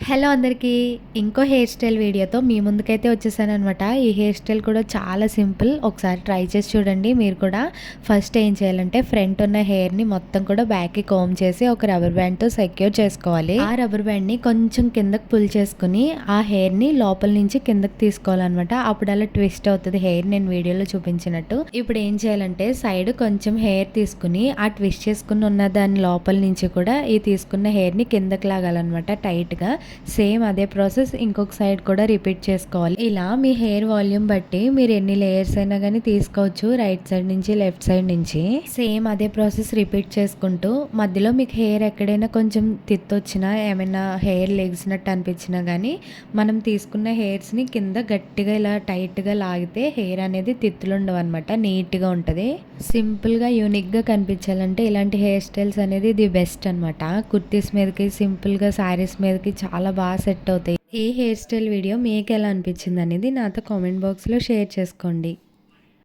Hello అందరికీ. ఇంకో hair style వీడియోతో మీ ముందుకైతే వచ్చేసాననమాట. ఈ హెయిర్ స్టైల్ కూడా చాలా సింపుల్. ఒకసారి ట్రై చేసి చూడండి మీరు కూడా. ఫస్ట్ ఏం చేయాలంటే ఫ్రంట్ ఉన్న హెయిర్‌ని మొత్తం కూడా బ్యాక్‌కి కోంబ్ చేసి ఒక రబ్బర్ బ్యాండ్‌తో సెక్యూర్ చేసుకోవాలి. ఆ రబ్బర్ బ్యాండ్‌ని కొంచెం కిందకి పుల్ చేసుకొని ఆ హెయిర్‌ని లోపల నుంచి కిందకి తీసుకోవాలనమాట. అప్పుడు అలా ట్విస్ట్ అవుతది హెయిర్, నేను వీడియోలో చూపించినట్టు. ఇప్పుడు ఏం చేయాలంటే సైడ్ కొంచెం హెయిర్ తీసుకుని ఆ ట్విస్ట్ చేసుకుని ఉన్న దాని లోపల నుంచి కూడా ఈ తీసుకున్న హెయిర్‌ని కిందకి లాగాలనమాట టైట్‌గా. సేమ్ అదే ప్రాసెస్ ఇంకొక సైడ్ కూడా రిపీట్ చేసుకోవాలి. ఇలా మీ హెయిర్ వాల్యూమ్ బట్టి మీరు ఎన్ని లేయర్స్ అయినా కానీ తీసుకోవచ్చు, రైట్ సైడ్ నుంచి లెఫ్ట్ సైడ్ నుంచి. సేమ్ అదే ప్రాసెస్ రిపీట్ చేసుకుంటూ మధ్యలో మీకు హెయిర్ ఎక్కడైనా కొంచెం తిత్తొచ్చినా ఏమైనా హెయిర్ లెగిసినట్టు అనిపించినా కానీ మనం తీసుకున్న హెయిర్స్ని కింద గట్టిగా ఇలా టైట్గా లాగితే హెయిర్ అనేది తిత్తులు ఉండవు అనమాట, నీట్గా ఉంటుంది. సింపుల్గా యూనిక్గా కనిపించాలంటే ఇలాంటి హెయిర్ స్టైల్స్ అనేది ది బెస్ట్ అనమాట. కుర్తీస్ మీదకి, సింపుల్గా శారీస్ మీదకి చాలా బాగా సెట్ అవుతాయి. ఈ హెయిర్ స్టైల్ వీడియో మీకు ఎలా అనిపించింది అనేది నాతో కామెంట్ బాక్స్లో షేర్ చేసుకోండి.